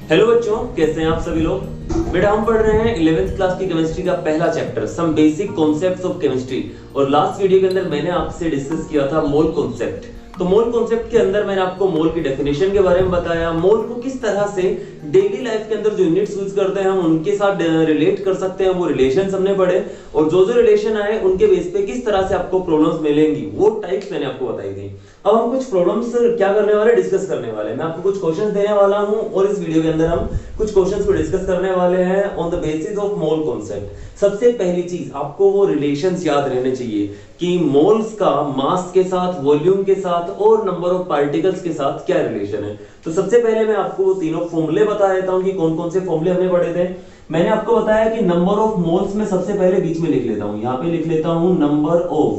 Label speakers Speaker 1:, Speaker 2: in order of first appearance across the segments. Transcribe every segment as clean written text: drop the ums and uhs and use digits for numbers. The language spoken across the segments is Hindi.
Speaker 1: हेलो बच्चों, कैसे हैं आप सभी लोग। बेटा हम पढ़ रहे हैं 11th क्लास की केमिस्ट्री का पहला chapter some basic concepts of chemistry. और लास्ट वीडियो के अंदर मैंने आपसे डिस्कस किया था मोल कॉन्सेप्ट। तो मोल कॉन्सेप्ट के अंदर मैंने आपको मोल की डेफिनेशन के बारे में बताया, मोल को किस तरह से डेली लाइफ के अंदर जो यूनिट्स यूज करते हैं हम उनके साथ रिलेट कर सकते हैं, वो रिलेशंस हमने पढ़े। और जो जो रिलेशन आए उनके बेस पे किस तरह से आपको प्रॉब्लम्स मिलेंगी वो टाइप्स मैंने आपको बताई थी। अब हम कुछ प्रॉब्लम्स क्या करने वाले, डिस्कस करने वाले। मैं आपको कुछ क्वेश्चंस देने वाला हूं और इस वीडियो के अंदर हम कुछ क्वेश्चंस को डिस्कस करने वाले हैं on the basis of mole concept. सबसे पहली चीज आपको वो रिलेशंस याद रहने चाहिए कि मोल्स का मास के साथ, वॉल्यूम के साथ और नंबर ऑफ पार्टिकल्स के साथ क्या रिलेशन है। तो सबसे पहले मैं आपको वो तीनों फॉर्मूले बता देता हूं कि कौन कौन से फॉर्मूले हमने पढ़े थे। मैंने आपको बताया कि नंबर ऑफ मोल्स में सबसे पहले बीच में लिख लेता हूं, यहां पे लिख लेता हूं नंबर ऑफ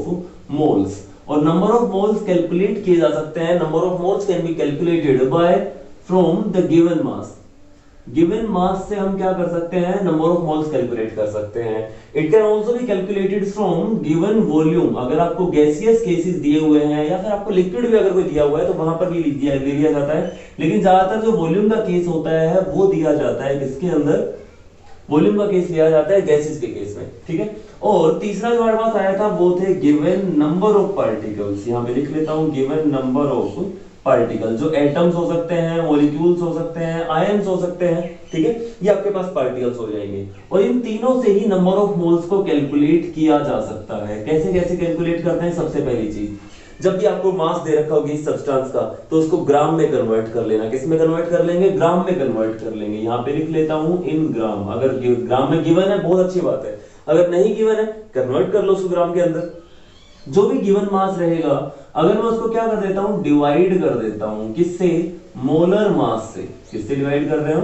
Speaker 1: मोल्स। और नंबर ऑफ मोल्स कैलकुलेट किए जा सकते हैं, number of moles can be calculated by from the given mass. Given mass से हम क्या कर सकते हैं, नंबर ऑफ मोल्स कैलकुलेट कर सकते हैं। It can also be calculated from given volume. अगर आपको गैसियस केसेस दिए हुए हैं या फिर आपको लिक्विड भी अगर कोई दिया हुआ है तो वहां पर भी लिख दिया जाता है, लेकिन ज्यादातर जो वॉल्यूम का केस होता है वो दिया जाता है किसके अंदर, वॉल्यूम का केस लिया जाता है गैसेस के केस में, ठीक है। और तीसरा जो हमारे पास आया था वो थे गिवन नंबर ऑफ पार्टिकल्स। यहां पे लिख लेता हूं गिवन नंबर ऑफ पार्टिकल, जो एटम्स हो सकते हैं, मॉलिक्यूल्स हो सकते हैं, आयंस हो सकते हैं, ठीक है, ये आपके पास पार्टिकल्स हो जाएंगे। और इन तीनों से ही नंबर ऑफ मोल्स को कैलकुलेट किया जा सकता है। कैसे कैसे कैलकुलेट करते हैं, सबसे पहली चीज, जब भी आपको मास दे रखा होगी इस सब्सटेंस का तो उसको ग्राम में कन्वर्ट कर लेना। किस में कन्वर्ट कर लेंगे, ग्राम में कन्वर्ट कर लेंगे। यहां पे लिख लेता हूं इन ग्राम। अगर ग्राम में गिवन है बहुत अच्छी बात है, अगर नहीं गिवन है कन्वर्ट कर लो उसको ग्राम के अंदर। जो भी गिवन मास रहेगा अगर मैं उसको क्या कर देता हूं, डिवाइड कर देता हूं, किससे, मोलर मास से। किससे डिवाइड कर रहे हो,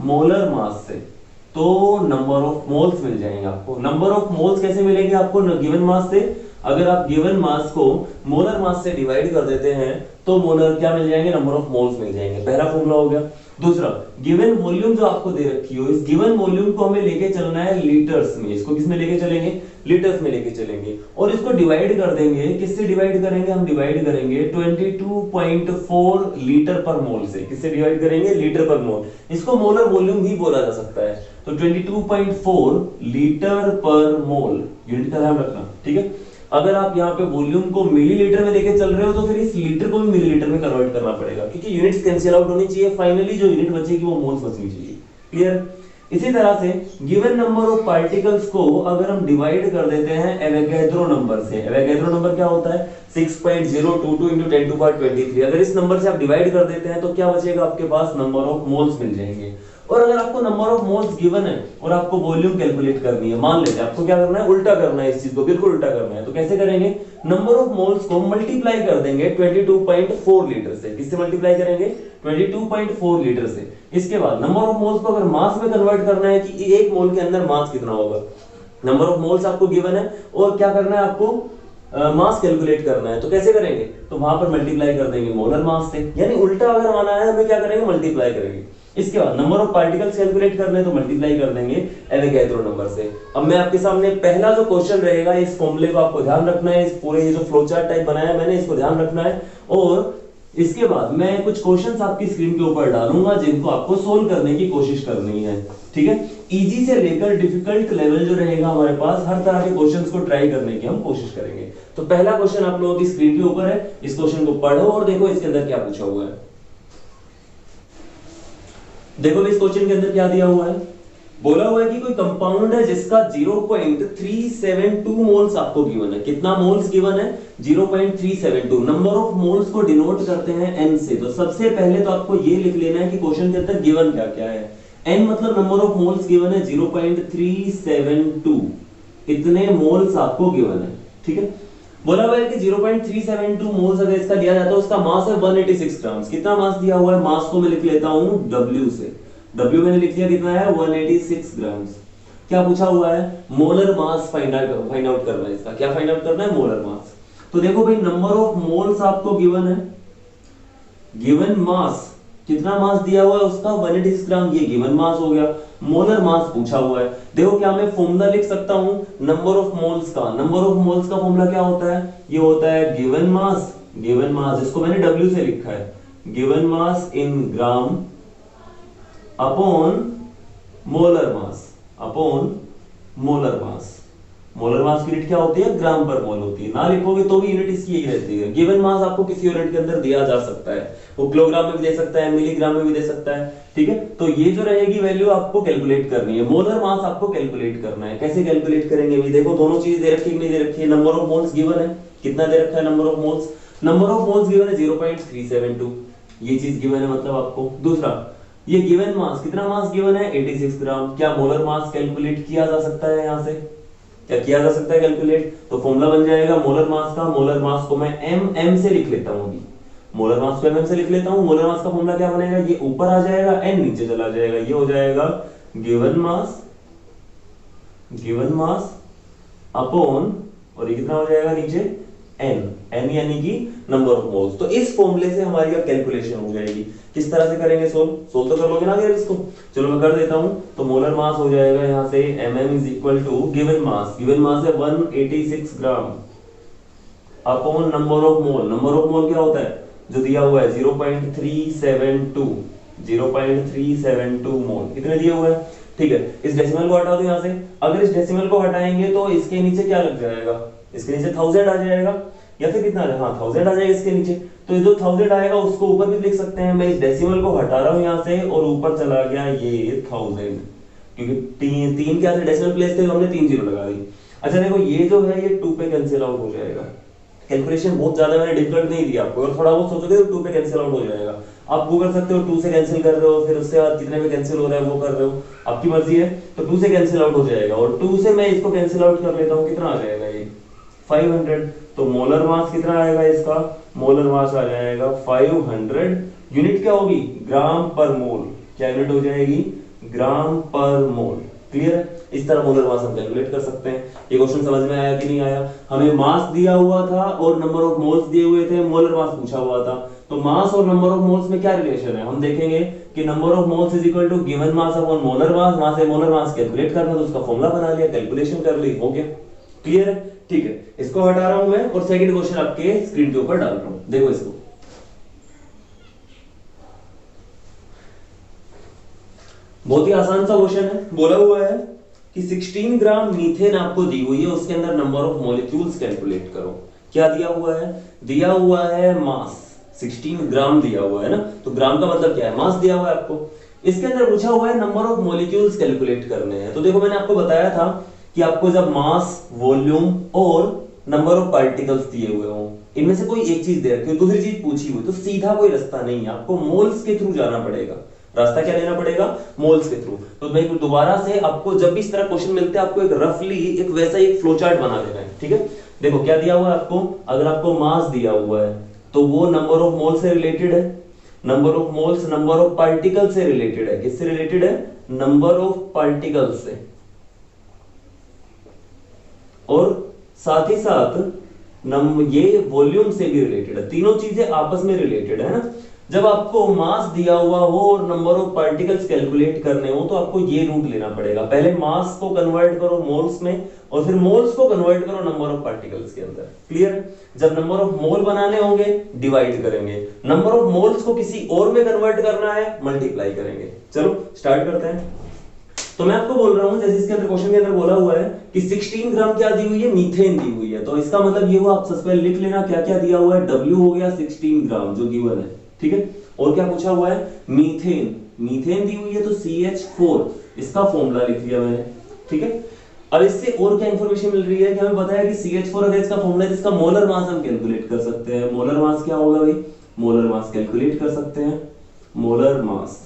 Speaker 1: मोलर मास से, तो नंबर ऑफ मोल्स मिल जाएंगे आपको। नंबर ऑफ मोल्स कैसे मिलेंगे आपको, गिवन मास से। अगर आप गिवन मास को मोलर मास से डिवाइड कर देते हैं तो मोलर क्या मिल जाएंगे, नंबर ऑफ मोल्स मिल जाएंगे। पहला फॉर्मूला हो गया। दूसरा, गिवन वॉल्यूम जो आपको दे रखी हो, इस गिवन वॉल्यूम को हमें लेके चलना है लीटर्स में। इसको किस में लेके चलेंगे, लीटर्स में लेके चलेंगे। और इसको डिवाइड कर देंगे, किससे डिवाइड करेंगे, हम डिवाइड करेंगे 22.4 लीटर पर मोल से। किससे डिवाइड करेंगे, लीटर पर मोल। इसको मोलर वॉल्यूम भी बोला जा सकता है। तो 22.4 लीटर पर मोल, यूनिट का ध्यान रखना, ठीक है। अगर आप यहाँ पे वॉल्यूम को मिलीलीटर में लेके चल रहे हो तो फिर इस लीटर को भी मिलीलीटर में कन्वर्ट करना पड़ेगा, क्योंकि यूनिट्स कैंसिल आउट होनी चाहिए। फाइनली जो यूनिट बचेगी वो मोल्स बचनी चाहिए। क्लियर। इसी तरह से गिवन नंबर ऑफ पार्टिकल्स को अगर हम डिवाइड कर देते हैं एवोगैड्रो नंबर से। एवोगैड्रो नंबर क्या होता है, 6.022 × 10⁻23। अगर इस नंबर से आप डिवाइड कर देते हैं तो क्या बचेगा आपके पास, नंबर ऑफ मोल्स मिल जाएंगे। और अगर आपको नंबर ऑफ मोल्स गिवन है और आपको वॉल्यूम कैलकुलेट करनी है, मान लेते हैं आपको क्या करना है, उल्टा करना है, इस चीज को बिल्कुल उल्टा करना है। तो कैसे करेंगे, नंबर ऑफ मोल्स को मल्टीप्लाई कर देंगे 22.4 लीटर से। किससे मल्टीप्लाई करेंगे, 22.4 लीटर से। इसके बाद नंबर ऑफ मोल्स को अगर मास में कन्वर्ट करना है कि एक मोल के अंदर मास कितना होगा, नंबर ऑफ मोल्स आपको गिवन है और क्या करना है आपको, मास कैलकुलेट करना है। तो कैसे करेंगे, तो वहां पर मल्टीप्लाई कर देंगे मोलर मास से। यानी उल्टा अगर माना है हमें क्या करेंगे, मल्टीप्लाई करेंगे। इसके बाद नंबर ऑफ पार्टिकल्स कैलकुलेट करने तो मल्टीप्लाई कर देंगे एवोगैड्रो नंबर से। अब मैं आपके सामने पहला जो क्वेश्चन रहेगा, इस फॉर्मूले को आपको ध्यान रखना है। इस पूरे ये जो फ्लो चार्ट टाइप बनाया मैंने, इसको ध्यान रखना है। और इसके बाद मैं कुछ क्वेश्चंस आपकी स्क्रीन के ऊपर डालूंगा जिनको आपको सोल्व करने की कोशिश करनी है, ठीक है। इजी से लेकर डिफिकल्ट लेवल जो रहेगा हमारे पास, हर तरह के क्वेश्चंस को ट्राई करने की हम कोशिश करेंगे। तो पहला क्वेश्चन आप लोगों की स्क्रीन के ऊपर है, इस क्वेश्चन को पढ़ो और देखो इसके अंदर क्या पूछा हुआ है। देखो इस क्वेश्चन के अंदर क्या दिया हुआ है, बोला हुआ है कि कोई कंपाउंड है जिसका 0.372 मोल्स आपको गिवन है। कितना मोल्स गिवन है, 0.372। नंबर ऑफ मोल्स को डिनोट करते हैं n से। तो सबसे पहले तो आपको ये लिख लेना है कि क्वेश्चन के अंदर गिवन क्या क्या है। n मतलब नंबर ऑफ मोल्स गिवन है 0.372, इतने मोल्स आपको गिवन है, ठीक है। बोला हुआ है कि 0.372 मोल्स अगर इसका दिया जाता है, उसका मास है 186 ग्राम। कितना मास दिया हुआ है, मास को मैं लिख लेता हूं W से। W मैंने लिख लिया, कितना है 186 ग्राम। क्या पूछा हुआ है, मोलर मास फाइंड आउट करना है। इसका क्या फाइंड आउट करना है, मोलर मास। तो देखो भाई नंबर ऑफ मोल्स आपको गिवन है, गिवन मास कितना मास दिया हुआ है उसका 186 ग्राम, ये गिवन मास हो गया। मोलर मास पूछा हुआ है। देखो क्या मैं फॉर्मूला लिख सकता हूं नंबर ऑफ मोल्स का। नंबर ऑफ मोल्स का फॉर्मूला क्या होता है, ये होता है गिवन मास, इसको मैंने W से लिखा है, given mass in gram upon molar mass, upon molar mass. Molar mass की यूनिट क्या होती है? ग्राम पर मोल होती है। ना लिखोगे तो भी यूनिट इसकी यही रहती है। गिवन मास आपको किसी यूनिट के अंदर दिया जा सकता है, वो किलोग्राम में भी दे सकता है, मिलीग्राम में भी दे सकता है, ठीक है। तो ये जो रहेगी वैल्यू आपको कैलकुलेट करनी है। मोलर मास आपको कैलकुलेट करना है। कैसे कैलकुलेट करेंगे? भी देखो दोनों चीजें दे रखी है, नहीं दे रखी है। नंबर ऑफ मोल्स गिवन है, कितना दे रखा है number of moles? Number of moles given है 0.372, ये चीज गिवन है मतलब आपको। दूसरा ये गिवन मास, कितना मास गिवन है? 86 ग्राम। क्या मोलर मास कैलकुलेट किया जा सकता है? यहां से क्या किया जा सकता है कैलकुलेट? तो फॉर्मूला बन जाएगा मोलर मास का। मोलर मास को मैं एम से लिख लेता हूं अभी, मोलर मास को एम से लिख लेता हूं। मोलर मास का फॉर्मूला क्या बनेगा? ये ऊपर आ जाएगा, एन नीचे चला जाएगा, ये हो जाएगा गिवन मास अपॉन, और ये कितना हो जाएगा नीचे? एन यानी कि नंबर ऑफ मोल्स। तो इस फॉर्मूले से हमारी अब कैलकुलेशन हो जाएगी। किस तरह से करेंगे? सोल्व तो कर लोगे ना यार इसको? चलो मैं कर देता हूं। तो मोलर मास हो जाएगा यहां से mm is equal to given mass है 186 gram upon number of mole. Number of mole क्या होता है? जो दिया हुआ है 0.372 मोल, कितने दिए हुए हैं, ठीक है। इस डेसिमल को हटा दो यहां से। अगर इस डेसिमल को हटाएंगे तो इसके नीचे क्या लग जाएगा? इसके नीचे 1000 आ जाएगा, या फिर कितना? हाँ 1000 आ जाएगा इसके नीचे। तो ये जो 1000 आएगा उसको ऊपर भी लिख सकते हैं। मैं इस डेसिमल को हटा रहा हूं यहां से और ऊपर चला गया ये 1000, क्योंकि तीन क्या थे डेसिमल प्लेस थे, हमने 3 जीरो लगा दी। अच्छा देखो ये जो है ये 2 पे कैंसिल आउट हो जाएगा। कैलकुलेशन बहुत ज्यादा मैंने डिफिकल्ट नहीं दिया आपको, और थोड़ा बहुत सोचोगे तो 2 पे कैंसिल आउट हो जाएगा। आप वो कर सकते हो, 2 से कैंसिल कर रहे हो, फिर उससे बाद कितने पे कैंसिल हो रहा है वो कर रहे हो, आपकी मर्जी है। तो 2 से कैंसिल आउट हो जाएगा, और 2 से मैं इसको कैंसिल आउट कर लेता हूँ, कितना आ जाएगा ये 500। तो मोलर मास कितना आएगा इसका? मोलर मास आ जाएगा 500। यूनिट क्या होगी? ग्राम पर मोल। क्या यूनिट हो जाएगी? ग्राम पर मोल। क्लियर है? इस तरह मोलर मास हम कैलकुलेट कर सकते हैं। ये क्वेश्चन समझ में आया कि नहीं आया? हमें मास दिया हुआ था और नंबर ऑफ मोल्स दिए हुए थे, मोलर मास पूछा हुआ था। तो मास और नंबर ऑफ मोल्स में क्या रिलेशन है? हम देखेंगे कि number of moles is equal to given mass upon molar mass. वहां से मोलर मास कैलकुलेट करना, तो उसका फॉर्मूला बना लिया, कैलकुलेशन कर ली, हो गया। क्लियर है? ठीक है, इसको हटा रहा हूं मैं और सेकंड क्वेश्चन आपके स्क्रीन के ऊपर डाल रहा हूं। देखो इसको, बहुत ही आसान सा क्वेश्चन है। बोला हुआ है कि 16 ग्राम मीथेन आपको दी हुई है, उसके अंदर नंबर ऑफ मॉलिक्यूल्स कैलकुलेट करो। क्या दिया हुआ है? दिया हुआ है मास, 16 ग्राम दिया हुआ है ना, तो ग्राम का मतलब क्या है? मास दिया हुआ है आपको। इसके अंदर पूछा हुआ है नंबर ऑफ मॉलिक्यूल्स कैलकुलेट करने हैं। तो देखो मैंने आपको बताया था कि आपको जब मास, वॉल्यूम और नंबर ऑफ पार्टिकल्स दिए हुए हों, इनमें से कोई एक चीज दे रखी हो, दूसरी चीज पूछी हुई, तो सीधा कोई रास्ता नहीं है, आपको मोल्स के थ्रू जाना पड़ेगा। रास्ता क्या लेना पड़ेगा? मोल्स के थ्रू। तो मैं दोबारा से आपको जब भी इस तरह क्वेश्चन मिलते हैं, आपको एक रफली एक वैसा एक फ्लो चार्ट बना देना है, ठीक है। देखो क्या दिया हुआ है आपको, अगर आपको मास दिया हुआ है तो वो नंबर ऑफ मोल से रिलेटेड है, number of moles number of particle से रिलेटेड है। किससे रिलेटेड है? नंबर ऑफ पार्टिकल से। और साथ ही साथ ये वॉल्यूम से भी रिलेटेड है। तीनों चीजें आपस में रिलेटेड है ना। जब आपको मास दिया हुआ हो और नंबर ऑफ पार्टिकल्स कैलकुलेट करने हो, तो आपको ये रूट लेना पड़ेगा। पहले मास को कन्वर्ट करो मोल्स में, और फिर मोल्स को कन्वर्ट करो नंबर ऑफ पार्टिकल्स के अंदर। क्लियर? जब नंबर ऑफ मोल बनाने होंगे डिवाइड करेंगे, नंबर ऑफ मोल्स को किसी और में कन्वर्ट करना है मल्टीप्लाई करेंगे। चलो स्टार्ट करते हैं। तो मैं आपको बोल रहा हूं, जैसे इसके अंदर क्वेश्चन के अंदर बोला हुआ है कि 16 ग्राम क्या दी हुई है? मीथेन दी हुई है। तो इसका मतलब ये हुआ, आप सबसे पहले लिख लेना क्या क्या दिया हुआ है। W हो गया 16 ग्राम जो गिवन है, ठीक है। और क्या पूछा हुआ है? मीथेन। मीथेन दी हुई है तो CH4, इसका फॉर्मूला लिख दिया मैंने, ठीक है। अब इससे और क्या इंफॉर्मेशन मिल रही है कि हमें बताया कि CH4 अगर इसका फॉर्मूला है, जिसका मोलर मास हम कैलकुलेट कर सकते हैं। मोलर मास क्या होगा भाई? मोलर मास कैलकुलेट कर सकते हैं। मोलर मास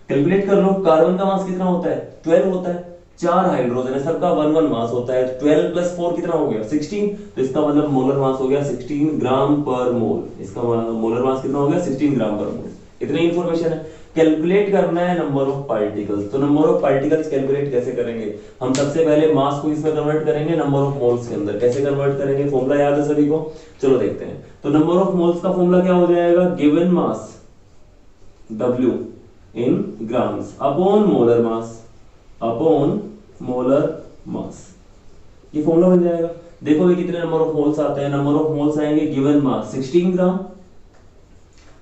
Speaker 1: कैलकुलेट कर लो। कार्बन का मास कितना होता है? 12 होता है। 4 हाइड्रोजन है, सबका 1 मास होता है। 12 + 4 कितना हो गया? 16। तो इसका मतलब मोलर मास हो गया 16 ग्राम पर मोल। इसका मोलर मास कितना हो गया? 16 ग्राम पर मोल। इतनी इंफॉर्मेशन है। कैलकुलेट करना है नंबर ऑफ पार्टिकल्स। तो नंबर ऑफ पार्टिकल्स कैलकुलेट कैसे करेंगे? हम सबसे पहले मास को इसमें कन्वर्ट करेंगे नंबर ऑफ मोल्स के अंदर। कैसे कन्वर्ट करेंगे? फॉर्मूला याद है सभी को? चलो देखते हैं। तो नंबर ऑफ मोल्स का फॉर्मूला क्या हो जाएगा? Given mass W in grams upon molar mass, upon molar मास, ये फॉर्मूला बन जाएगा। देखो ये कितने नंबर ऑफ मोल्स आते हैं। नंबर ऑफ मोल्स आएंगे गिवन मास 16 ग्राम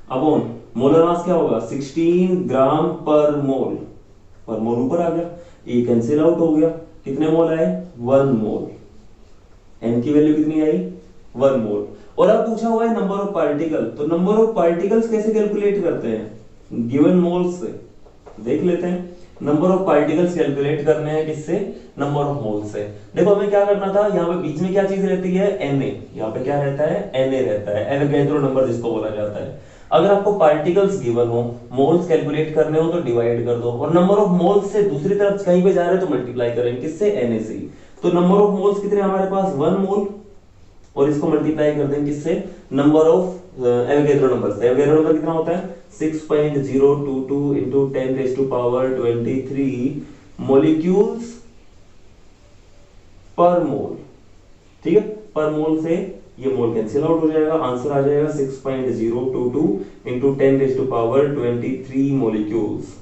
Speaker 1: अपॉन मोलर मास क्या होगा 16 ग्राम पर मोल ऊपर आ गया, ये कैंसिल आउट हो गया, कितने मोल आए 1 मोल, n की वैल्यू कितनी आई 1 मोल। और अब पूछा हुआ है नंबर ऑफ पार्टिकल, तो नंबर ऑफ पार्टिकल्स कैसे कैलकुलेट करते हैं गिवन मोल्स से, देख लेते हैं। नंबर ऑफ पार्टिकल्स कैलकुलेट करने हैं किससे नंबर ऑफ मोल्स से। देखो हमें क्या करना था, यहाँ पे बीच में क्या चीज रहती है Na, यहाँ पे क्या रहता है Na रहता है, एवोगैड्रो नंबर जिसको बोला जाता है। अगर आपको पार्टिकल्स गिवन हो, मोल्स कैलकुलेट करने हो तो डिवाइड कर दो, और नंबर ऑफ मोल्स से दूसरी तरफ कहीं पे जा रहे हैं तो मल्टीप्लाई करेंगे किससे Na से। तो नंबर ऑफ मोल्स कितने हमारे पास 1 मोल, और इसको मल्टीप्लाई कर देंगे किससे नंबर ऑफ एवोगैड्रो नंबर से। एवोगैड्रो नंबर कितना होता है 6.022 into 10 raised to power 23 molecules पर मोल, ठीक है। पर मोल से ये मोल कैंसिल आउट हो जाएगा, आंसर आ जाएगा 6.022 into 10 raised to power 23 molecules,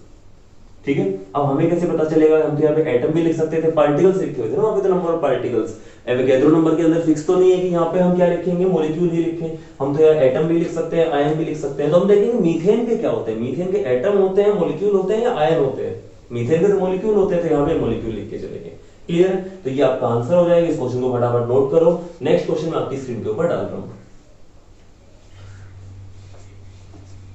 Speaker 1: ठीक है। अब हमें कैसे पता चलेगा, हम तो यहाँ पे एटम भी लिख सकते थे, पार्टिकल्स लिखे हुए थे ना वहां पे, तो number of particles Avogadro number के अंदर फिक्स तो नहीं है कि यहाँ पे हम क्या लिखेंगे मॉलिक्यूल ही लिखें, हम तो यहाँ एटम भी लिख सकते हैं, आयन भी लिख सकते हैं। तो हम देखेंगे मीथेन के क्या होते हैं, मीथेन के एटम होते हैं, मॉलिक्यूल होते हैं या आयन होते हैं, मीथेन के तो मॉलिक्यूल होते हैं, तो यहाँ पे मॉलिक्यूल लिख के चलेंगे। क्लियर? तो ये आपका आंसर हो जाएगा, इस क्वेश्चन को फटाफट नोट करो। नेक्स्ट क्वेश्चन मैं आपकी स्क्रीन के ऊपर डाल रहा हूँ,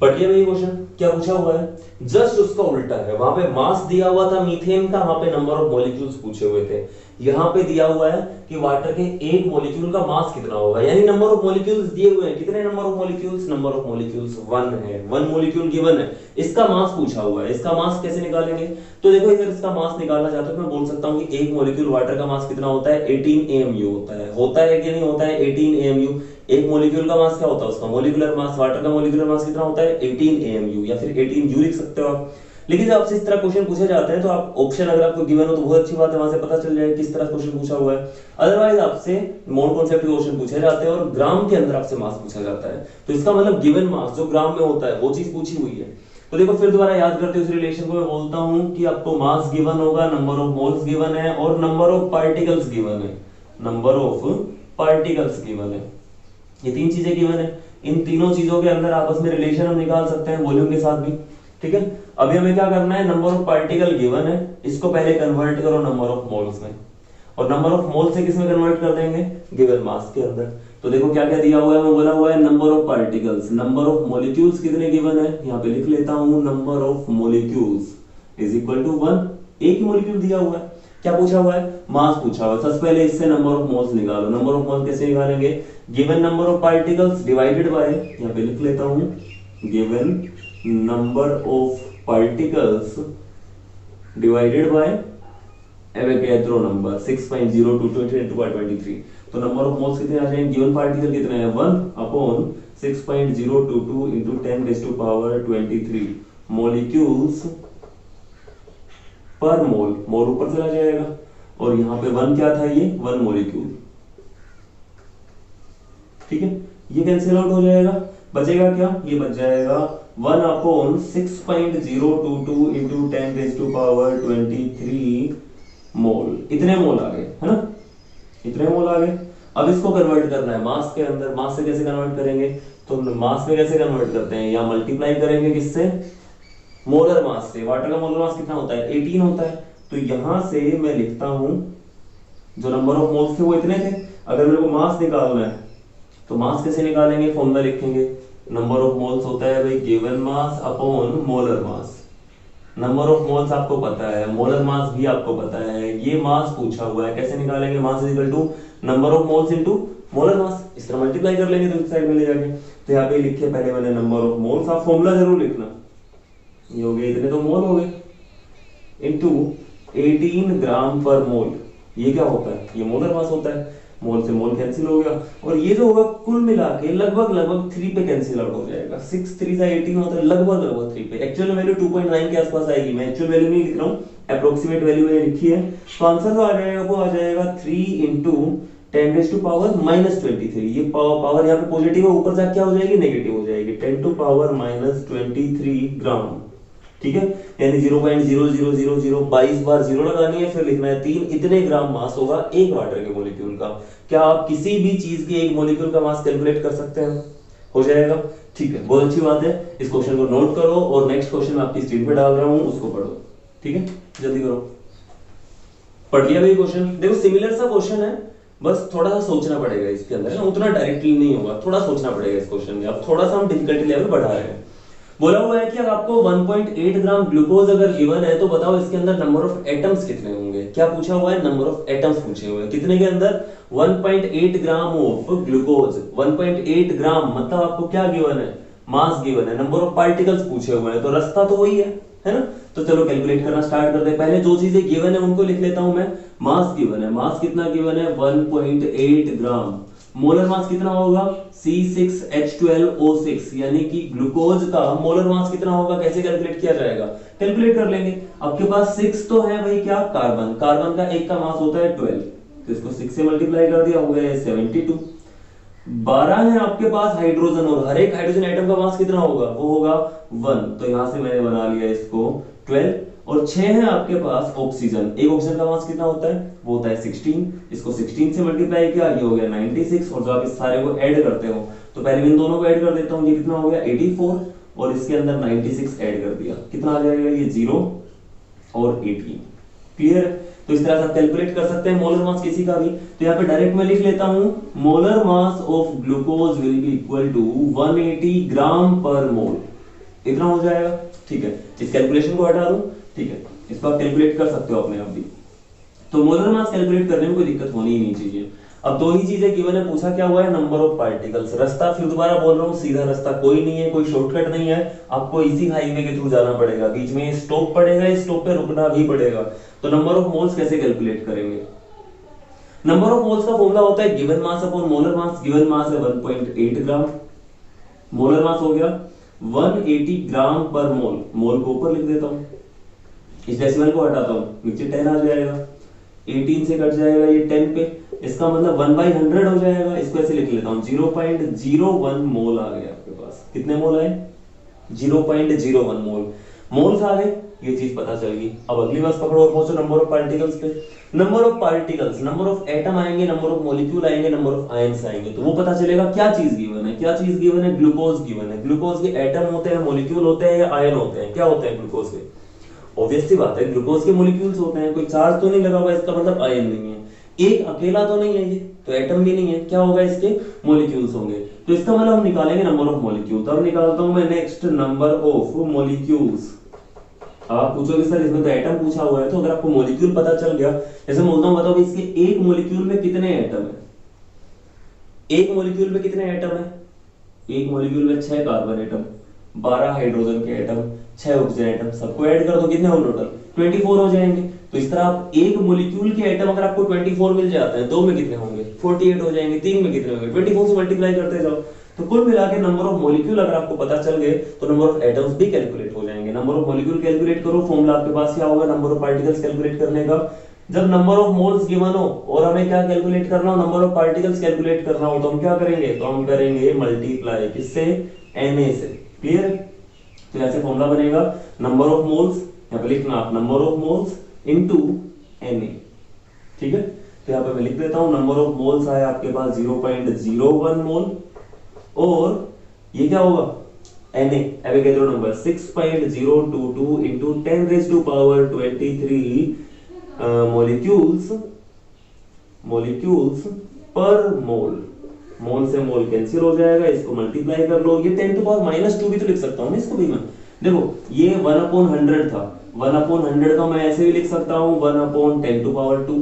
Speaker 1: पढ़िए भाई क्वेश्चन क्या पूछा हुआ है, जस्ट उसका उल्टा है। वहां पे मास दिया हुआ था मीथेन का, वहां पे नंबर ऑफ मॉलिक्यूल्स पूछे हुए थे। यहाँ पे दिया हुआ है कि वाटर के एक मॉलिक्यूल का मास कितना होगा, यानी नंबर ऑफ मॉलिक्यूल्स दिए हुए हैं। कितने number of molecules, number of molecules 1 है, 1 मॉलिक्यूल गिवन है, इसका मास पूछा हुआ है। इसका मास कैसे निकालेंगे, तो देखो अगर इसका मास निकालना चाहते हो तो मैं बोल सकता हूँ कि एक मॉलिक्यूल वाटर का मास कितना होता है 18 AMU होता है कि नहीं होता है 18 AMU। एक मॉलिक्यूल का मास क्या होता है उसका मॉलिक्यूलर मास, वाटर का मॉलिक्यूलर मास कितना होता है 18 AMU, या फिर 18 U लिख सकते हो आप। लेकिन जब आपसे इस तरह क्वेश्चन पूछे जाते हैं तो आप ऑप्शन अगर आपको गिवन हो तो बहुत अच्छी बात है, वहां से पता चल जाए किस तरह क्वेश्चन पूछा हुआ है। अदरवाइज आपसे मोल कॉन्सेप्ट के क्वेश्चन पूछे जाते हैं और ग्राम के अंदर आपसे मास पूछा जाता है, तो इसका मतलब गिवन मास जो ग्राम में होता है वो चीज पूछी हुई है। तो देखो फिर दोबारा याद करते उस रिलेशन को, मैं बोलता हूं कि आपको मास गिवन होगा, नंबर ऑफ मोल्स गिवन है और नंबर ऑफ पार्टिकल्स गिवन है, नंबर ऑफ पार्टिकल्स गिवन है, ये 3 चीजें गिवन है। इन तीनों चीजों के अंदर आपस में रिलेशन हम निकाल सकते हैं वॉल्यूम के साथ भी, ठीक है। अभी हमें क्या करना है, नंबर ऑफ पार्टिकल गिवन है, इसको पहले कन्वर्ट करो नंबर ऑफ मोल्स में, और नंबर ऑफ मोल्स से किसमें कन्वर्ट कर देंगे गिवन मास के अंदर। तो देखो क्या क्या दिया हुआ है, मैं बोला हुआ है number of particles, number of molecules कितने गिवन है, यहाँ पे लिख लेता हूं number of molecules is equal to 1, एक ही मॉलिक्यूल दिया हुआ है। क्या पूछा हुआ है, मास पूछा हुआ है। सबसे पहले इससे नंबर ऑफ मोल्स निकालो, नंबर ऑफ मोल्स कैसे निकालेंगे, given number of particles divided by, यहाँ पे लिख लेता हूं given number of particles divided by Avogadro number 6.022 तो नंबर ऑफ मोल्स कितने आ जाएंगे, गिवन पार्टिकल कितने हैं 1 upon 6.022 into 10 raised to power 23 molecules पर मोल, मोल ऊपर चला जाएगा, और यहाँ पे 1 क्या था, ये 1 मॉलिक्यूल, ठीक है। ये कैंसिल आउट हो जाएगा, बचेगा क्या, ये बच जाएगा 1 upon 6.022 into 10 raised to power 23 मोल। इतने मोल आ गए, है ना, इतने मोल आ गए। अब इसको कन्वर्ट करना है मास के अंदर, मास से कैसे कन्वर्ट करेंगे, तो मास में कैसे कन्वर्ट करते हैं, या मल्टीप्लाई करेंगे किससे, मोलर मास से। वाटर का मोलर मास कितना होता है 18 होता है, तो यहां से मैं लिखता हूं जो नंबर ऑफ मोल्स थे वो इतने थे। अगर मेरे को मास निकालना है तो मास कैसे निकालेंगे, फॉर्मूला लिखेंगे, नंबर ऑफ मोल्स होता है भाई given mass upon molar mass. Number of moles आपको पता है, मोलर मास भी आपको पता है, ये मास पूछा हुआ है, कैसे निकालेंगे, mass is equal to number of moles into molar mass, इस तरह मल्टीप्लाई कर लेंगे तो इस साइड में ले जाके। तो यहाँ पे लिखे पहले मैंने नंबर ऑफ मोल्स, आप फॉर्मूला जरूर लिखना, ये हो गए इतने तो मोल हो गए, इनटू 18 ग्राम पर मोल, ये क्या होता है, ये मोलर मास होता है, मोल से मोल कैंसिल हो गया, और ये जो होगा कुल मिला के लगभग 3 पे कैंसिल आउट हो जाएगा। 6 3 18 होता है, लगभग 3 पे। एक्चुअल वैल्यू 2.9 के आसपास आएगी, मैं एक्चुअल वैल्यू नहीं लिख रहा हूँ, अप्रोक्सीमेट वैल्यू मैंने लिखी है। तो आंसर जो आ जाएगा वो आ जाएगा 3 into 10 raised to power -23। ये पावर यहाँ पे पॉजिटिव है, ऊपर जाके क्या हो जाएगी, नेगेटिव हो जाएगी, 10 to power -23 ग्राम, ठीक है। यानी 0.00022 बार जीरो लगानी है, फिर लिखना है 3, इतने ग्राम मास होगा एक वाटर के मॉलिक्यूल का। क्या आप किसी भी चीज के एक मॉलिक्यूल का मास कैलकुलेट कर सकते हैं, हो जाएगा, ठीक है, बहुत अच्छी बात है। इस क्वेश्चन को नोट करो और नेक्स्ट क्वेश्चन मैं आपकी स्क्रीन पे डाल रहा हूं, उसको पढ़ो, ठीक है, जल्दी करो। पढ़ लिया भाई क्वेश्चन? देखो सिमिलर सा क्वेश्चन है, बस थोड़ा सा सोचना पड़ेगा इसके अंदर, उतना डायरेक्टली नहीं होगा, थोड़ा सोचना पड़ेगा इस क्वेश्चन में। अब थोड़ा सा हम डिफिकल्टी लेवल बढ़ा रहे हैं। बोला हुआ है कि अगर आपको 1.8 ग्राम ग्लूकोज अगर गिवन है तो बताओ इसके अंदर नंबर ऑफ एटम्स कितने होंगे। क्या पूछा हुआ है? नंबर ऑफ एटम्स पूछे हुए हैं। कितने के अंदर? 1.8 ग्राम ऑफ ग्लूकोज। 1.8 ग्राम मतलब आपको क्या गिवन है? मास गिवन है। नंबर ऑफ पार्टिकल्स पूछे हुए हैं, तो रास्ता तो वही है ना? तो चलो कैलकुलेट करना स्टार्ट करते हैं। पहले जो चीजें गिवन है उनको लिख लेता हूं मैं। मास गिवन है, मास कितना गिवन है? 1.8 ग्राम। मोलर मास कितना होगा? C6H12O6, यानी कि ग्लूकोज का मोलर मास कितना होगा? कैसे कैलकुलेट किया जाएगा? कैलकुलेट कर लेंगे। आपके पास 6 तो है भाई, क्या? कार्बन। कार्बन का एक का मास होता है 12, तो इसको 6 से मल्टीप्लाई कर दिया, हो गया 72। 12 है आपके पास हाइड्रोजन, और हर एक हाइड्रोजन एटम का मास कितना होगा? वो होगा 1, तो यहां से मैंने बना लिया इसको 12। और 6 है आपके पास ऑक्सीजन। एक ऑक्सीजन का मास कितना होता है? वो होता है 16, इसको 16 से मल्टीप्लाई किया, ये हो गया 96। और जब आप इस सारे को ऐड करते हो तो पहले इन दोनों को ऐड कर देता हूं, ये कितना हो गया? 84, और इसके अंदर 96 ऐड कर दिया, कितना आ जाएगा? ये 0 और 18। क्लियर? तो इस तरह से आप कैलकुलेट कर सकते हैं मोलर मास किसी का भी। तो यहाँ पे डायरेक्ट मैं लिख लेता हूं, molar mass of glucose will be equal to 180 gram per mole. इतना हो जाएगा, ठीक है। इस कैलकुलेशन को हटा दूं, ठीक है, इसको आप कैलकुलेट कर सकते हो अपने आप भी। तो मोलर मास कैलकुलेट करने में कोई दिक्कत होनी ही नहीं चाहिए। अब दो ही चीजें गिवन है, पूछा क्या हुआ है? Number of particles. रास्ता फिर दोबारा बोल रहा हूँ, सीधा रास्ता कोई नहीं है, कोई शॉर्टकट नहीं है, आपको इसी हाईवे के थ्रू जाना पड़ेगा। बीच में स्टॉप पड़ेगा, स्टॉप पे रुकना भी पड़ेगा। तो नंबर ऑफ मोल्स कैसे कैलकुलेट करेंगे? नंबर ऑफ मोल्स का फॉर्मूला होता है गिवन मास अपॉन मोलर मास। गिवन मास है 1.8 ग्राम, मोलर मास हो गया 180 ग्राम पर मोल। मोल को ऊपर लिख देता हूं, इस डेसिमल को हटाता हूं, नीचे 10 आ जाएगा, 18 से कट जाएगा ये 10 पे, इसका मतलब 1/100 हो जाएगा। इसको ऐसे लिख लेता हूं, 0.01 मोल आ गया आपके पास। कितने मोल आए? 0.01 मोल। मोल्स आ गए, ये चीज पता चल गई। अब अगली बात पकड़ो और पहुंचो नंबर ऑफ पार्टिकल्स पे। Number of particles, number of atom आएंगे, नंबर ऑफ मॉलिक्यूल आएंगे, नंबर ऑफ आयंस आएंगे, तो वो पता चलेगा क्या चीज गिवन है। क्या चीज गिवन है? ग्लूकोज गिवन है। ग्लूकोज के एटम होते हैं, मॉलिक्यूल होते हैं या आयन होते हैं? क्या होते हैं ग्लूकोज के? ऑब्वियस सी बात है, ग्लूकोज के मॉलिक्यूल्स होते हैं। कोई चार्ज तो नहीं लगा हुआ, इसका मतलब आयन नहीं है। एक अकेला तो नहीं है ये, तो एटम भी नहीं है, क्या होगा? इसके मॉलिक्यूल्स होंगे। तो इसका मतलब हम निकालेंगे नंबर ऑफ मॉलिक्यूल। तो अब निकालता हूं मैं नेक्स्ट नंबर ऑफ मॉलिक्यूल्स। आप पूछोगे सर इसमें तो एटम पूछा हुआ है, तो अगर आपको मॉलिक्यूल पता चल गया, जैसे बोलता हूं, बताओ इसके एक मॉलिक्यूल में कितने एटम है? एक मॉलिक्यूल में कितने एटम है? एक मॉलिक्यूल में 6 कार्बन एटम, 12 हाइड्रोजन के एटम, 6 ऑक्सीजन एटम, सबको ऐड कर दो, कितने हो टोटल? 24 हो जाएंगे। तो इस तरह आप एक मॉलिक्यूल के एटम अगर आपको 24 मिल जाते हैं, दो में कितने होंगे? 48 हो जाएंगे। तीन में कितने होंगे? 24 से मल्टीप्लाई करते जाओ। तो कुल मिला के नंबर ऑफ मॉलिक्यूल अगर आपको पता चल गए तो नंबर ऑफ एटम्स भी कैलकुलेट हो जाएंगे। नंबर ऑफ मॉलिक्यूल कैलकुलेट करो, फॉर्मूला आपके पास क्या होगा नंबर ऑफ पार्टिकल्स कैलकुलेट करने का? जब नंबर ऑफ मोल्स गिवन हो और हमें क्या कैलकुलेट करना हो? नंबर ऑफ पार्टिकल्स कैलकुलेट करना हो, तो हम क्या करेंगे? तो हम करेंगे मल्टीप्लाई, किससे? Na से। क्लियर? तो ऐसे फॉर्मूला बनेगा नंबर ऑफ मोल्स, यहां पे लिखना आप number of moles into Na। ठीक है, तो यहां पे मैं लिख देता हूं नंबर ऑफ मोल्स आया आपके पास 0.01 मोल, और ये क्या होगा? Na Avogadro number 6.022 into 10 raised to power 23 molecules पर मोल। मोल से मोल कैंसिल हो जाएगा, इसको मल्टीप्लाई कर लो। ये 10 to power -2 भी तो लिख सकता हूं ना इसको भी मैं। देखो ये 1/100 था, 1/100 का मैं ऐसे भी लिख सकता हूं 1/10 to power 2।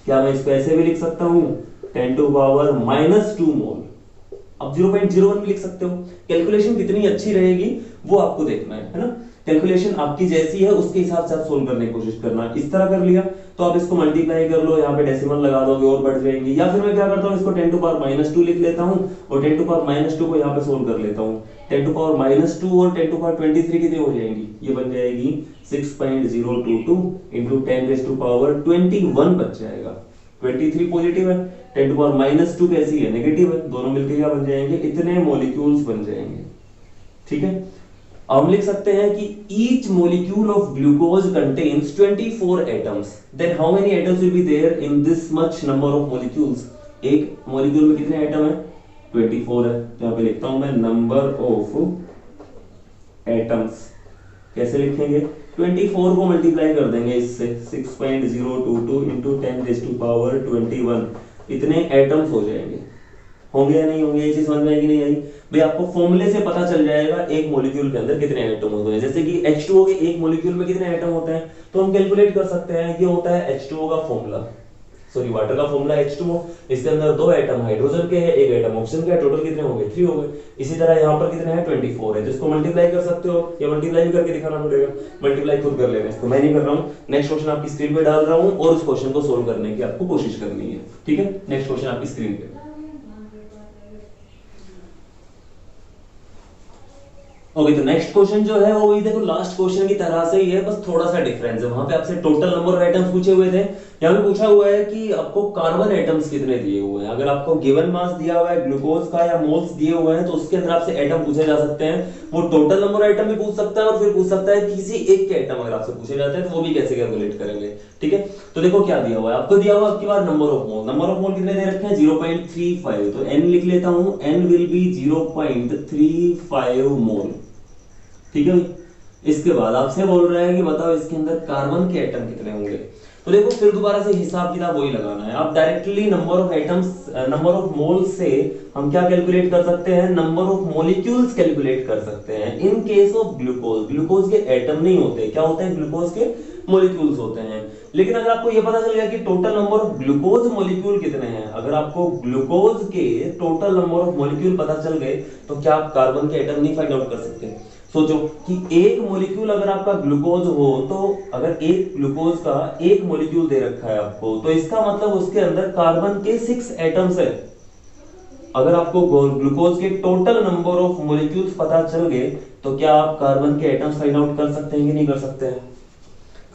Speaker 1: क्या मैं इसको ऐसे भी लिख सकता हूं 10 to power -2 मोल। अब 0.01 भी लिख सकते हो। कैलकुलेशन कितनी अच्छी रहेगी वो आपको देखना है ना। कैलकुलेशन आपकी जैसी है उसके हिसाब से आप सोल्व करने की कोशिश करना। इस तरह कर लिया तो आप इसको मल्टीप्लाई कर लो, यहाँ पे डेसिमल लगा दोगे और बढ़ जाएंगे। या फिर मैं क्या करता हूँ, इसको 10 to power -2 लिख लेता हूँ और 10 to power -2 को यहाँ पे सोल्व कर लेता हूँ। 10 to power -2 और 10 to power 23 कितनी हो जाएंगी? ये बन जाएगी 6.022 into 10 raised to power 21 बच जाएगा। 23 पॉजिटिव है, 10 to power -2 कैसी है? नेगेटिव है। दोनों मिलकर क्या बन जाएंगे? इतने मॉलिक्यूल्स बन जाएंगे। ठीक है, हम लिख सकते हैं कि each molecule of glucose contains 24 atoms. Then how many atoms will be there in this much number of molecules? एक मॉलिक्यूल में कितने एटम है? 24 है, तो यहाँ पे लिखता हूं मैं नंबर ऑफ एटम्स। कैसे लिखेंगे? 24 को मल्टीप्लाई कर देंगे इससे, 6.022 इंटू 10⁻21, इतने एटम्स हो जाएंगे। होंगे या नहीं होंगे? ये चीज समझ में आएगी नहीं आई? भाई आपको फॉर्मूले से पता चल जाएगा एक मॉलिक्यूल के अंदर कितने एटम होते हैं। जैसे कि H2O के एक मॉलिक्यूल में कितने एटम होते हैं, तो हम कैलकुलेट कर सकते हैं। ये होता है H2O का फॉर्मूला, सॉरी वाटर का फॉर्मूला H2O। इसके अंदर 2 एटम हाइड्रोजन के हैं, 1 एटम ऑक्सीजन का है, टोटल कितने हो गए? 3 हो गए। इसी तरह यहाँ पर कितने हैं? 24 है, तो इसको मल्टीप्लाई कर सकते हो, या मल्टीप्लाई भी करके दिखाना पड़ेगा। मल्टीप्लाई खुद कर लेना, इसको मैं नहीं कर रहा हूँ। नेक्स्ट क्वेश्चन आपकी स्क्रीन पे डाल रहा हूँ और उस क्वेश्चन को सोल्व करने की आपको कोशिश करनी है, ठीक है। नेक्स्ट क्वेश्चन आपकी स्क्रीन पे। ओके, तो नेक्स्ट क्वेश्चन जो है वो वही देखो लास्ट क्वेश्चन की तरह से ही है, बस थोड़ा सा डिफरेंस है। वहां पे आपसे टोटल नंबर ऑफ एटम्स पूछे हुए थे, यहाँ पे पूछा हुआ है कि आपको कार्बन एटम्स कितने दिए हुए हैं। अगर आपको गिवन मास दिया हुआ है ग्लूकोज का या मोल्स दिए हुए हैं, तो उसके अंदर आपसे एटम पूछे जा सकते हैं। वो टोटल नंबर ऑफ एटम भी पूछ सकता है और फिर पूछ सकता है किसी एक के एटम अगर आपसे पूछे जाते हैं तो वो भी कैसे कैलकुलेट करेंगे, ठीक है। तो देखो क्या दिया हुआ है आपको, दिया हुआ आपकी बार number of mole. Number of mole कितने दे रखे हैं? 0.35, तो n लिख लेता हूं, n विल बी 0.35 मोल, ठीक है। इसके बाद आपसे बोल रहा है कि बताओ इसके अंदर कार्बन के एटम कितने होंगे। तो देखो फिर दोबारा से हिसाब किताब वही लगाना है। आप directly number of atoms, number of moles से हम क्या कैलकुलेट कर सकते हैं? नंबर ऑफ मॉलिक्यूल्स कैलकुलेट कर सकते हैं। In case of glucose, glucose के एटम नहीं होते, क्या होते हैं? ग्लूकोज के मॉलिक्यूल्स होते हैं। लेकिन अगर आपको यह पता चल गया कि total number of glucose molecule कितने हैं, अगर आपको ग्लूकोज के टोटल नंबर ऑफ मॉलिक्यूल पता चल गए, तो क्या आप कार्बन के एटम नहीं फाइंड आउट कर सकते? सोचो कि एक मॉलिक्यूल अगर आपका ग्लूकोज हो, तो अगर एक ग्लूकोज का एक मॉलिक्यूल दे रखा है आपको, तो इसका मतलब उसके अंदर कार्बन के 6 एटम्स है। अगर आपको ग्लूकोज के टोटल नंबर ऑफ मॉलिक्यूल्स पता चल गए, तो क्या आप कार्बन के एटम्स फाइंड आउट कर सकते हैं कि नहीं कर सकते हैं?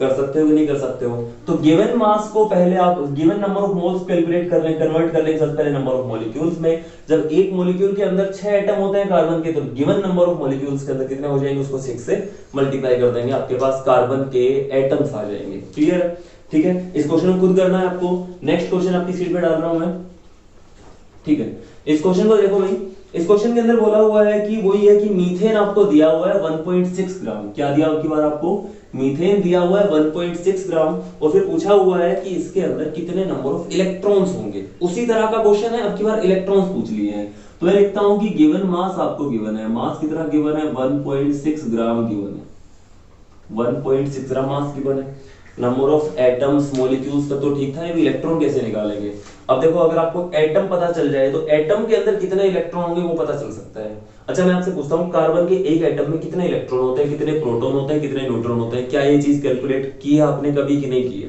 Speaker 1: कर सकते हो कि नहीं कर सकते हो? तो गिवन मास को पहले आप given number of moles calculate कर लें, कन्वर्ट कर लें सबसे पहले नंबर ऑफ मॉलिक्यूल्स में। जब एक मॉलिक्यूल के अंदर 6 एटम होते हैं कार्बन के, तो गिवन नंबर ऑफ मॉलिक्यूल्स के अंदर कितने हो जाएंगे, उसको 6 से मल्टीप्लाई कर देंगे, आपके पास कार्बन के एटम्स आ जाएंगे। क्लियर है? ठीक है, इस क्वेश्चन को खुद करना है आपको। नेक्स्ट क्वेश्चन आपकी शीट पे डाल रहा हूं मैं, ठीक है। इस क्वेश्चन को देखो भाई, इस क्वेश्चन के अंदर बोला हुआ है कि वही है कि मीथेन आपको दिया हुआ है 1.6 ग्राम। क्या दिया आपकी बार आपको? मीथेन दिया हुआ है 1.6 ग्राम, और फिर पूछा हुआ है कि इसके अंदर कितने नंबर ऑफ इलेक्ट्रॉन्स होंगे। उसी तरह का क्वेश्चन है, अब की बार इलेक्ट्रॉन्स पूछ लिए हैं। तो मैं लिखता हूं कि गिवन मास आपको गिवन है, मास कितना गिवन है? 1.6 ग्राम गिवन है, 1.6 ग्राम मास गिवन है। नंबर ऑफ एटम्स मॉलिक्यूल्स का तो ठीक था, ये इलेक्ट्रॉन कैसे निकालेंगे? अब देखो अगर आपको एटम पता चल जाए, तो एटम के अंदर कितने इलेक्ट्रॉन होंगे वो पता चल सकता है। अच्छा मैं आपसे पूछता हूँ, कार्बन के एक एटम में कितने इलेक्ट्रॉन होते हैं, कितने प्रोटॉन होते हैं, कितने न्यूट्रॉन होते हैं? क्या ये चीज कैलकुलेट की है आपने कभी कि नहीं की है?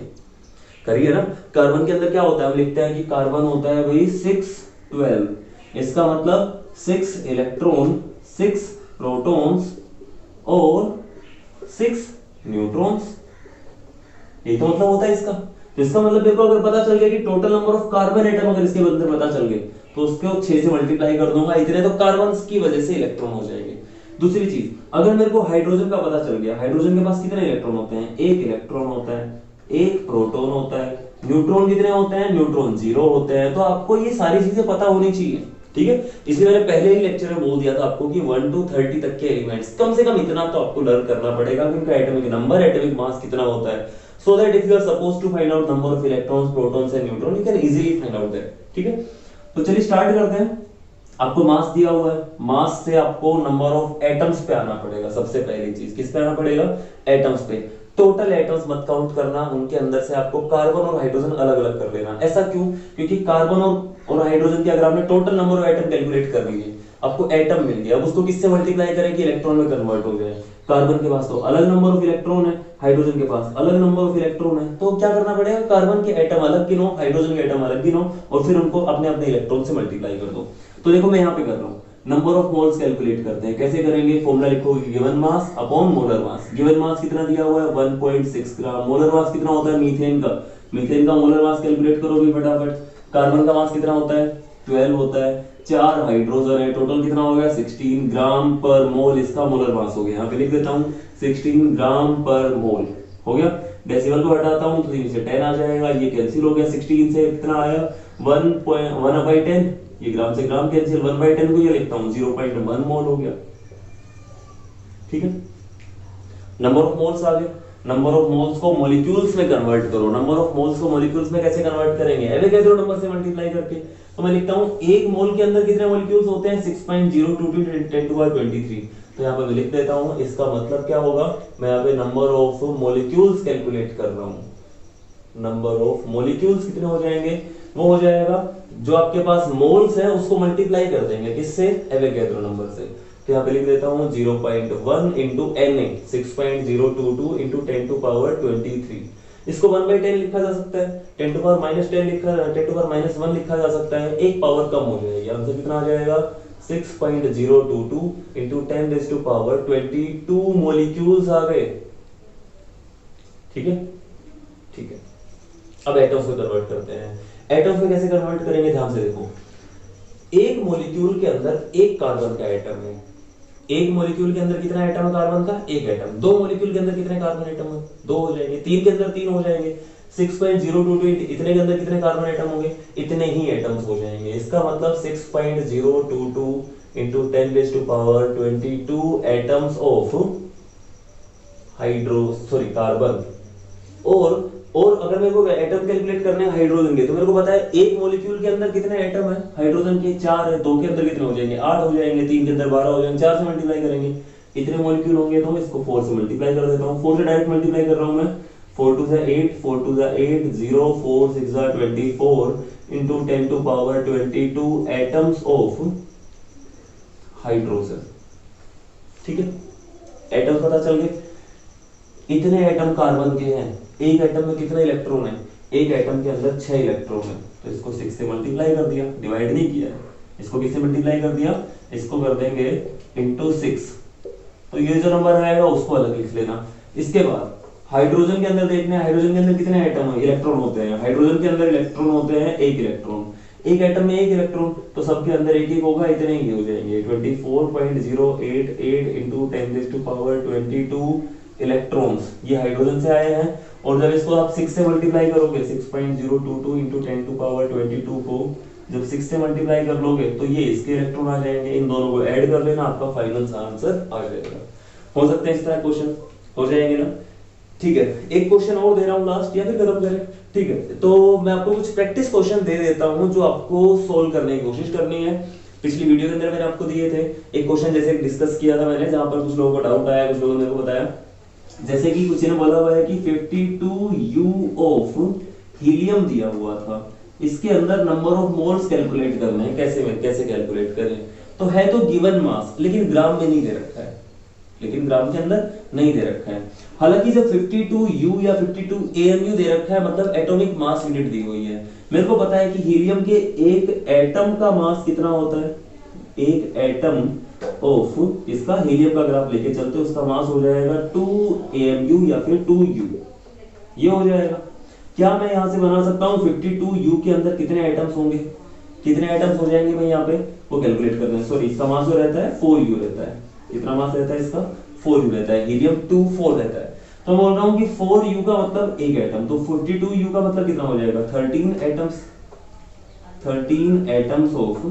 Speaker 1: करिए ना। कार्बन के अंदर क्या होता है, हम लिखते हैं कि कार्बन होता है भाई 612, इसका मतलब 6 इलेक्ट्रॉन, 6 प्रोटॉन्स और 6 न्यूट्रॉन्स, ये तो मतलब होता है इसका। तो इसका मतलब देखो अगर पता चल गया कि total number of carbon atom अगर इसके अंदर पता चल गए, तो उसको 6 से मल्टीप्लाई कर दूंगा, इतने तो कार्बन की वजह से इलेक्ट्रॉन हो जाएंगे। दूसरी चीज, अगर मेरे को हाइड्रोजन का पता चल गया, हाइड्रोजन के पास कितने इलेक्ट्रॉन होते हैं? 1 इलेक्ट्रॉन होता है, 1 प्रोटॉन होता है। न्यूट्रॉन कितने होते हैं? न्यूट्रॉन 0 होते हैं। तो आपको ये सारी चीजें पता होनी चाहिए, ठीक है। इसलिए मैंने पहले ही लेक्चर में बोल दिया था आपको कि 1 to 30 तक के एलिमेंट्स कम से कम इतना तो आपको लर्न करना पड़ेगा कि उनका एटॉमिक नंबर, एटॉमिक मास कितना होता है, so that if you are supposed to find out number of electrons, protons and neutrons, you can easily find out that, ठीक है। तो चलिए स्टार्ट करते हैं। आपको मास दिया हुआ है, मास से आपको नंबर ऑफ एटम्स पे आना पड़ेगा। सबसे पहली चीज किस पे आना पड़ेगा? एटम्स पे। टोटल एटम्स मत काउंट करना, उनके अंदर से आपको कार्बन और हाइड्रोजन अलग अलग कर लेना। ऐसा क्यों? क्योंकि कार्बन और हाइड्रोजन के अगर आपने total number of atom calculate कर लीजिए, आपको एटम मिल गया, अब उसको किससे मल्टीप्लाई करें कि इलेक्ट्रॉन में कन्वर्ट हो जाए। कार्बन के पास तो अलग नंबर ऑफ इलेक्ट्रॉन है, हाइड्रोजन के पास अलग नंबर ऑफ इलेक्ट्रॉन है, तो क्या करना पड़ेगा? कार्बन के एटम अलग गिनो, हाइड्रोजन के एटम अलग गिनो, और फिर उनको अपने अपने इलेक्ट्रॉन से मल्टीप्लाई कर दो। तो देखो मैं यहाँ पे कर रहा हूँ, नंबर ऑफ मोल्स कैलकुलेट करते हैं। कैसे करेंगे? फॉर्मूला लिखोगे गिवन मास अपॉन मोलर मास। गिवन मास कितना दिया हुआ है? 1.6 ग्राम। मोलर मास कितना होता है मीथेन का? मीथेन का मोलर मास कैलकुलेट करोगे फटाफट। कार्बन का मास कितना होता है? 12 होता है। 4 हाइड्रोजन है, टोटल कितना हो गया? 16 ग्राम पर मोल इसका मोलर मास हो गया। यहाँ पे लिख देता हूँ 16 ग्राम पर मोल हो गया। डेसिमल को हटाता हूँ तो 3 से 10 आ जाएगा, ये कैंसिल हो गया। 16 से कितना आया? 1/10 ये ग्राम से ग्राम कैंसिल, 1/10 को ये लिखता हूं 0.1 मोल हो गया। ठीक है, नंबर ऑफ मोल्स आ गए। नंबर ऑफ मोल्स को मॉलिक्यूल्स में कन्वर्ट करो। नंबर ऑफ मोल्स को मॉलिक्यूल्स में कैसे कन्वर्ट करेंगे? एवोगैड्रो नंबर से मल्टीप्लाई करके। तो मैं लिखता हूं एक मोल के अंदर कितने मॉलिक्यूल्स होते हैं? 6.022 10 टू पावर 23। तो यहाँ पे मैं लिख देता हूं, इसका मतलब क्या होगा, मैं यहाँ पे नंबर ऑफ मॉलिक्यूल्स कैलकुलेट कर रहा हूं। नंबर ऑफ मॉलिक्यूल्स कितने हो जाएंगे? वो हो जाएगा जो आपके पास मोल्स है उसको मल्टीप्लाई कर देंगे किससे? एवोगैड्रो नंबर से। तो यहाँ पे लिख देता हूँ 0.1 into Na 6.022 into 10 to power 23। इसको 1/10 लिखा जा सकता है, 10 टू पावर -10 लिखा, 10 टू पावर -1 लिखा जा सकता है, एक पावर कम हो जाएगी। आंसर कितना आ जाएगा? 6.022 into 10 raise to power 22 molecules आ गए। ठीक है, ठीक है। अब एटम्स में कन्वर्ट करते हैं। एटम्स में कैसे कन्वर्ट करेंगे? ध्यान से देखो, एक मॉलिक्यूल के अंदर एक कार्बन का एटम है। एक मॉलिक्यूल के अंदर कितना एटम है कार्बन का? एक एटम। दो मॉलिक्यूल के अंदर कितने कार्बन एटम है? दो हो जाएंगे। तीन के अंदर तीन हो जाएंगे। 6.022 इतने के अंदर कितने कार्बन एटम होंगे? इतने ही एटम्स हो जाएंगे। इसका मतलब 6.022 into 10 raise to power 22 atoms of carbon. और अगर मेरे को एटम कैलकुलेट करने हैं हाइड्रोजन के, तो मेरे को पता है एक मॉलिक्यूल के अंदर कितने एटम है हाइड्रोजन के? 4 है। दो के अंदर कितने हो जाएंगे? 8 हो जाएंगे। तीन के अंदर 12 हो जाएंगे। 4 से मल्टीप्लाई करेंगे, इतने मॉलिक्यूल होंगे, तो इसको 4 से मल्टीप्लाई कर देता हूं। 4 से डायरेक्ट मल्टीप्लाई कर रहा हूं मैं। 4 2 8, 4 2 8, 0 4 6 24 into 10 to power 22 atoms of hydrogen. ठीक है, एटम पता चल गए। इतने एटम कार्बन के हैं। एक एटम में कितने इलेक्ट्रॉन है? एक एटम के अंदर 6 इलेक्ट्रॉन है। तो इसको 6 से मल्टीप्लाई कर दिया, डिवाइड नहीं किया। इसको किससे मल्टीप्लाई कर दिया? इसको कर देंगे इंटू 6। तो ये जो नंबर आएगा उसको अलग लिख लेना। इसके बाद हाइड्रोजन के अंदर देखना है, हाइड्रोजन के अंदर कितने एटम है? इलेक्ट्रॉन होते हैं। हाइड्रोजन के अंदर इलेक्ट्रॉन होते हैं एक इलेक्ट्रॉन। एक एटम में एक इलेक्ट्रॉन, तो सबके अंदर एक एक होगा, इतने ही हो जाएंगे। 24.088 into 10 raise to power 22 electrons ये हाइड्रोजन से आए हैं। और जब इसको आप 6 से मल्टीप्लाई करोगे, 6.022 इंटू 10 टू पावर 22 को जब 6 से मल्टीप्लाई कर लोगे तो ये इसके इलेक्ट्रॉन आ जाएंगे। इन दोनों को ऐड कर लेना, आपका फाइनल आंसर आ जाएगा। हो सकते हैं इस तरह क्वेश्चन हो जाएंगे ना। ठीक है, एक क्वेश्चन और दे रहा हूं लास्ट, या फिर खत्म करें? ठीक है, तो मैं आपको कुछ प्रैक्टिस क्वेश्चन दे देता हूं जो आपको सोल्व करने की कोशिश करनी है। पिछली वीडियो के अंदर मैंने आपको दिए थे एक क्वेश्चन, जैसे डिस्कस किया था मैंने, जहां पर कुछ लोगों को डाउट आया, कुछ लोगों ने मेरे को बताया। जैसे कि कुछ ने बोला हुआ है कि 52U ऑफ हीलियम दिया हुआ था, इसके अंदर नंबर ऑफ मोल्स कैलकुलेट करना है। कैसे कैलकुलेट करें? तो है तो गिवन मास, लेकिन ग्राम में नहीं दे रखा है, लेकिन ग्राम के अंदर नहीं दे रखा है। हालांकि जब 52U या 52 AMU दे रखा है, मतलब एटॉमिक मास यूनिट दी हुई है। मेरे को पता है कि हीलियम के एक एटम का मास कितना होता है? एक एटम ऑफ इसका हीलियम का ग्राफ लेके चलते हैं, उसका मास हो जाएगा 2 AMU या फिर 2U, ये हो जाएगा। क्या मैं यहां से बना सकता हूं 52U के अंदर कितने एटम्स होंगे? कितने एटम्स हो जाएंगे मैं यहाँ पे वो कैलकुलेट करना है। सॉरी, इसका मास जो रहता है 4U रहता है। कितना मास रहता है इसका? 4U रहता है। हीलियम 2 4 रहता है। तो बोल रहा हूं कि 4U का मतलब एक एटम, तो 52U का मतलब कितना हो जाएगा? 13 एटम्स। 13 atoms of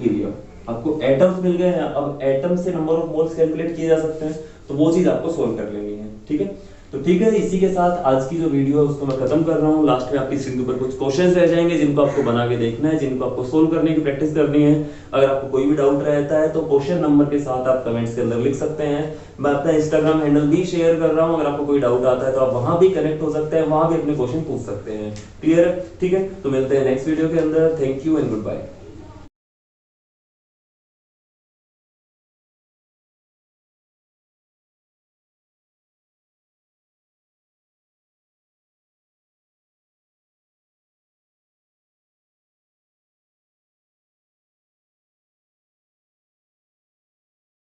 Speaker 1: helium. आपको एटम्स मिल गए हैं। अब एटम से नंबर ऑफ मोल्स कैलकुलेट किए जा सकते हैं, तो वो चीज आपको सोल्व कर लेनी है। ठीक है, तो ठीक है, इसी के साथ आज की जो वीडियो है उसको मैं खत्म कर रहा हूँ। लास्ट में आपकी स्क्रीन पर कुछ क्वेश्चंस रह जाएंगे जिनको आपको बना के देखना है, जिनको आपको सोल्व करने की प्रैक्टिस करनी है। अगर आपको कोई भी डाउट रहता है तो क्वेश्चन नंबर के साथ आप कमेंट्स के अंदर लिख सकते हैं। मैं अपना इंस्टाग्राम हैंडल भी शेयर कर रहा हूँ, अगर आपको कोई डाउट आता है तो आप वहां भी कनेक्ट हो सकते हैं, वहां भी अपने क्वेश्चन पूछ सकते हैं। क्लियर है? ठीक है, तो मिलते हैं नेक्स्ट वीडियो के अंदर। Thank you and good bye.